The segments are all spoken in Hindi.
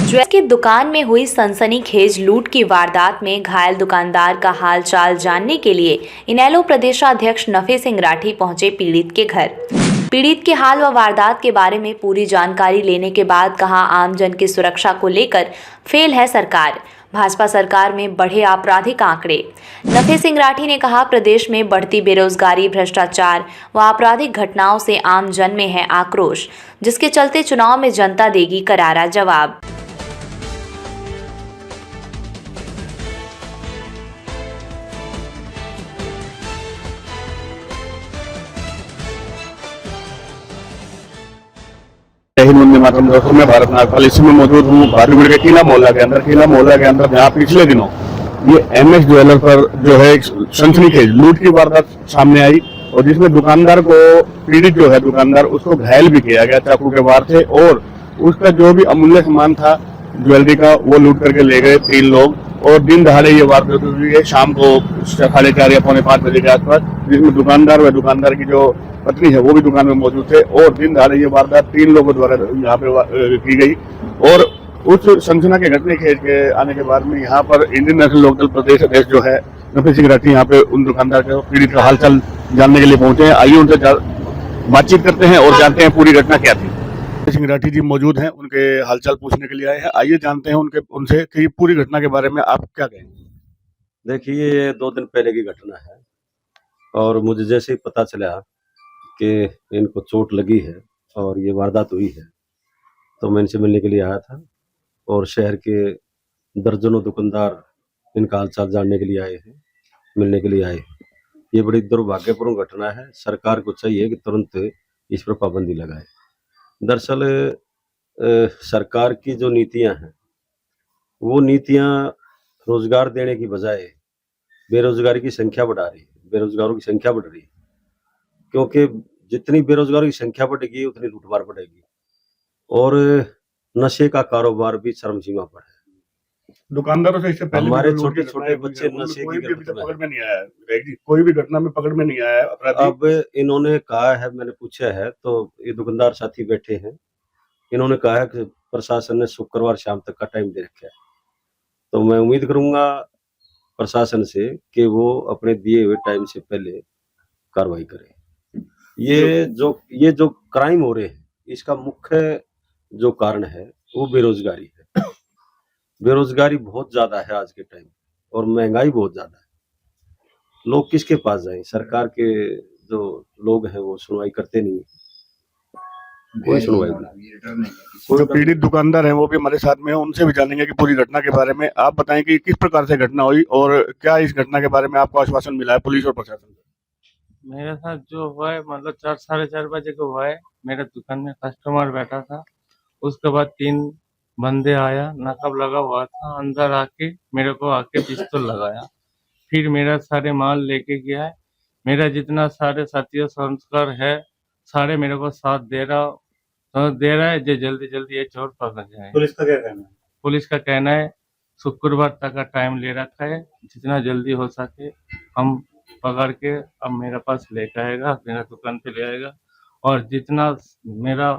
ज्वेलर्स की दुकान में हुई सनसनीखेज लूट की वारदात में घायल दुकानदार का हालचाल जानने के लिए इनेलो प्रदेशाध्यक्ष नफे सिंह राठी पहुंचे पीड़ित के घर। पीड़ित के हाल व वारदात के बारे में पूरी जानकारी लेने के बाद कहा, आमजन की सुरक्षा को लेकर फेल है सरकार। भाजपा सरकार में बढ़े आपराधिक आंकड़े। नफे सिंह राठी ने कहा, प्रदेश में बढ़ती बेरोजगारी, भ्रष्टाचार व आपराधिक घटनाओं से आम जन में है आक्रोश, जिसके चलते चुनाव में जनता देगी करारा जवाब। वंदे मातरम। दोस्तों, मैं भारत नागपाल इसी में मौजूद हूँ बारीगुड़ के किला मोहल्ला के अंदर जहाँ पिछले दिनों ये एमएस ज्वेलर पर जो है सनसनीखेज लूट की वारदात सामने आई और जिसमें दुकानदार को पीड़ित जो है दुकानदार उसको घायल भी किया गया चाकू के वार से और उसका जो भी अमूल्य सामान था ज्वेलरी का वो लूट करके ले गए 3 लोग। और दिन दहाड़े ये वारदात हुई है शाम को 4:30 या 4:45 बजे के आसपास, जिसमें दुकानदार व दुकानदार की जो पत्नी है वो भी दुकान में मौजूद थे और दिन दहाड़े ये वारदात 3 लोगों द्वारा यहाँ पे की गई। और उस संसना के घटने के आने के बाद में यहाँ पर इंडियन नेशनल लोकदल प्रदेश अध्यक्ष जो है नफे सिंह राठी यहाँ पे उन दुकानदार के पीड़ित का हालचाल जानने के लिए पहुंचे हैं। आइए उनसे बातचीत करते हैं और जानते हैं पूरी घटना क्या थी। सिंह राठी जी मौजूद हैं, उनके हालचाल पूछने के लिए आए हैं। आइए जानते हैं उनसे कि पूरी घटना के बारे में आप क्या कहेंगे। देखिए, ये 2 दिन पहले की घटना है और मुझे जैसे ही पता चला कि इनको चोट लगी है और ये वारदात हुई है तो मैं इनसे मिलने के लिए आया था और शहर के दर्जनों दुकानदार इनका हालचाल जानने के लिए आए हैं, मिलने के लिए आए हैं। ये बड़ी दुर्भाग्यपूर्ण घटना है। सरकार को चाहिए कि तुरंत इस पर पाबंदी लगाए। दरअसल सरकार की जो नीतियां हैं वो नीतियां रोजगार देने की बजाय बेरोजगारी की संख्या बढ़ा रही है, बेरोजगारों की संख्या बढ़ रही है, क्योंकि जितनी बेरोजगारों की संख्या बढ़ेगी उतनी लूटमार बढ़ेगी और नशे का कारोबार भी चरम सीमा पर है। दुकानदारों से इससे पहले हमारे छोटे छोटे बच्चे नशे की पकड़ में नहीं आया, कोई भी घटना में पकड़ में नहीं आया अपराधी। अब इन्होंने कहा है, मैंने पूछा है तो ये दुकानदार साथी बैठे हैं, इन्होंने कहा है कि प्रशासन ने शुक्रवार शाम तक का टाइम दे रखा है। तो मैं उम्मीद करूंगा प्रशासन से कि वो अपने दिए हुए टाइम से पहले कार्रवाई करे। ये जो क्राइम हो रहे हैं इसका मुख्य जो कारण है वो बेरोजगारी है। बेरोजगारी बहुत ज्यादा है आज के टाइम और महंगाई बहुत ज्यादा है। लोग किसके पास जाएं? सरकार के जो लोग हैं वो सुनवाई करते नहीं, कोई सुनवाई नहीं। जो पीड़ित दुकानदार है वो भी हमारे साथ में है, उनसे भी जानेंगे कि पूरी घटना के बारे में। आप बताएं कि किस प्रकार से घटना हुई और क्या इस घटना के बारे में आपको आश्वासन मिला है पुलिस और प्रशासन से। मेरे साथ जो हुआ है मतलब 4 साढ़े 4 बजे को हुआ है। मेरे दुकान में कस्टमर बैठा था, उसके बाद 3 बंदे आया, नकाब लगा हुआ था, अंदर आके मेरे को आके पिस्तौल लगाया, फिर मेरा सारे माल लेके गया है। मेरा जितना सारे साथियों संस्कार है सारे मेरे को साथ दे रहा है जो जल्दी जल्दी ये चोर पकड़ जाए। पुलिस का क्या कहना है? पुलिस का कहना है शुक्रवार तक का टाइम ले रखा है, जितना जल्दी हो सके हम पकड़ के अब मेरे पास लेकर आएगा, मेरा दुकान पे ले आएगा। और जितना मेरा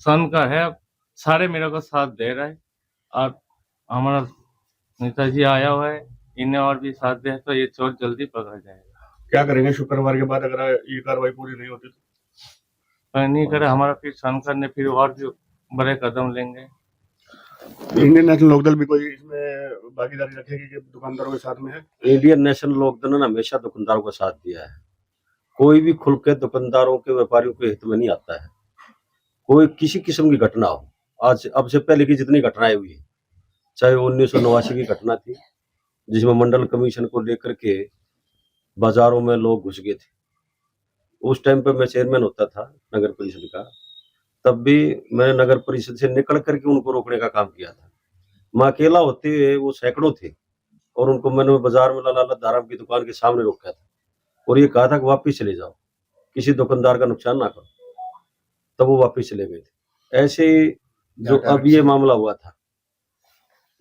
सन का है सारे मेरे को साथ दे रहा है और हमारा नेताजी आया हुआ है, इन्हें और भी साथ दे तो ये चोर जल्दी पकड़ जाएगा। क्या करेंगे शुक्रवार के बाद अगर ये कार्रवाई पूरी नहीं होती तो? नहीं करे हमारा फिर सन करने फिर और भी बड़े कदम लेंगे। इंडियन नेशनल लोकदल भी कोई इसमें भागीदारी रखेगी कि दुकानदारों के साथ में है? इंडियन नेशनल लोकदल ने हमेशा दुकानदारों का साथ दिया है। कोई भी खुल के दुकानदारों के व्यापारियों के हित में नहीं आता है। कोई किसी किस्म की घटना हो, आज अब से पहले की जितनी घटनाएं हुई है, चाहे 1989 की घटना थी जिसमें मंडल कमीशन को लेकर के बाजारों में लोग घुस गए थे, उस टाइम पे मैं चेयरमैन होता था नगर परिषद का, तब भी मैंने नगर परिषद से निकल करके उनको रोकने का काम किया था। मैं अकेला होते हुए वो सैकड़ों थे और उनको मैंने बाजार में लाला धाराम की दुकान के सामने रोका था और ये कहा था कि वापिस चले जाओ, किसी दुकानदार का नुकसान ना करो। तब वो वापिस चले गए थे। ऐसे ही जो अब ये मामला हुआ था,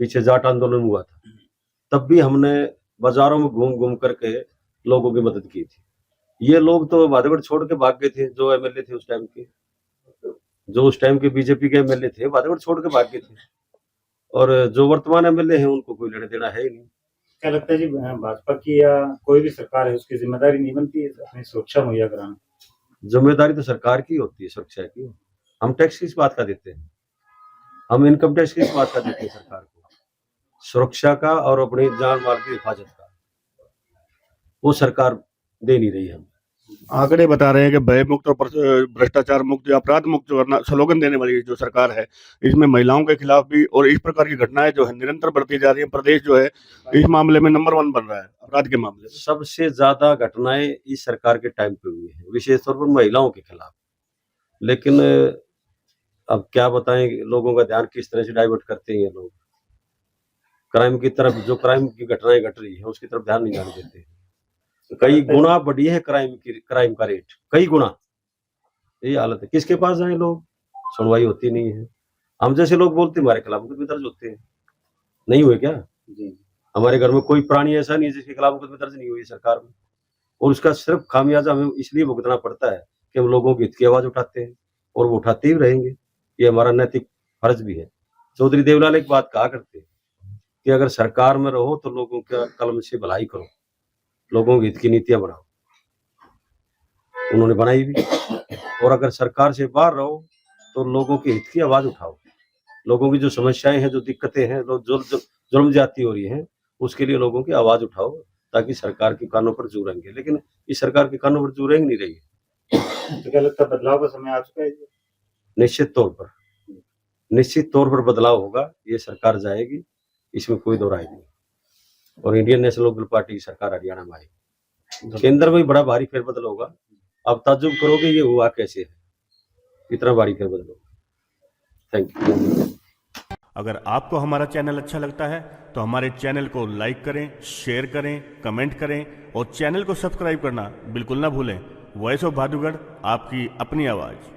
पीछे जाट आंदोलन हुआ था, तब भी हमने बाजारों में घूम घूम करके लोगों की मदद की थी। ये लोग तो वादेगढ़ छोड़ के भाग गए थे, जो एमएलए थे उस टाइम के, जो उस टाइम के बीजेपी के एमएलए थे, वादेगढ़ छोड़ के भाग गए थे और जो वर्तमान एमएलए हैं उनको कोई लेना देना है ही नहीं। क्या लगता है जी, भाजपा की या कोई भी सरकार है उसकी जिम्मेदारी नहीं बनती है अपनी सुरक्षा मुहैया कराना? जिम्मेदारी तो सरकार की होती है सुरक्षा की। हम टैक्स किस बात का देते हैं? हम इनकम टैक्स किस बात का देते हैं सरकार को? सुरक्षा का और अपनी जान माल की हिफाजत का, वो सरकार दे नहीं रही है। आंकड़े बता रहे हैं कि भय मुक्त और भ्रष्टाचार मुक्त या अपराध मुक्त जो स्लोगन देने वाली जो सरकार है, इसमें महिलाओं के खिलाफ भी और इस प्रकार की घटनाएं जो है निरंतर बढ़ती जा रही है। प्रदेश जो है इस मामले में नंबर 1 बन रहा है अपराध के मामले में। सबसे ज्यादा घटनाएं इस सरकार के टाइम पे हुई है, विशेष तौर पर महिलाओं के खिलाफ। लेकिन अब क्या बताएं, लोगों का ध्यान किस तरह से डाइवर्ट करते हैं ये लोग। क्राइम की तरफ, जो क्राइम की घटनाएं घट रही है उसकी तरफ ध्यान नहीं जाने देते। कई गुना बढ़ी है क्राइम का रेट, कई गुना। यही हालत है। किसके पास जाए लोग? सुनवाई होती नहीं है। हम जैसे लोग बोलते हमारे खिलाफ मुकदमे दर्ज होते हैं। नहीं हुए क्या जी? हमारे घर में कोई प्राणी ऐसा नहीं है जिसके खिलाफ मुकदमे दर्ज नहीं हुई सरकार में, और उसका सिर्फ खामियाजा हमें इसलिए भुगतना पड़ता है कि हम लोगों के हित की आवाज उठाते हैं, और वो उठाते ही रहेंगे। ये हमारा नैतिक फर्ज भी है। चौधरी देवलाल एक बात कहा करते कि अगर सरकार में रहो तो लोगों का कलम से भलाई करो, लोगों के हित की नीतियां बनाओ। उन्होंने बनाई भी। और अगर सरकार से बाहर रहो तो लोगों के हित की आवाज उठाओ। लोगों की जो समस्याएं हैं, जो दिक्कतें हैं, जो जुल्म ज्यादती हो रही हैं, उसके लिए लोगों की आवाज उठाओ, ताकि सरकार के कानों पर जू रहेंगे। लेकिन इस सरकार के कानों पर जू रेंग नहीं रही है। तो क्या लगता है बदलाव का समय आ चुका है? निश्चित तौर पर बदलाव होगा। ये सरकार जाएगी, इसमें कोई दो राय नहीं। और इंडियन नेशनल लोकदल पार्टी की सरकार हरियाणा में आएगी। केंद्र में भी बड़ा भारी फेरबदल होगा। आप ताज्जुब करोगे ये हुआ कैसे है, इतना भारी फेरबदल होगा। Thank you. अगर आपको हमारा चैनल अच्छा लगता है तो हमारे चैनल को लाइक करें, शेयर करें, कमेंट करें और चैनल को सब्सक्राइब करना बिल्कुल ना भूलें। वॉइस ऑफ भादुगढ़, आपकी अपनी आवाज़।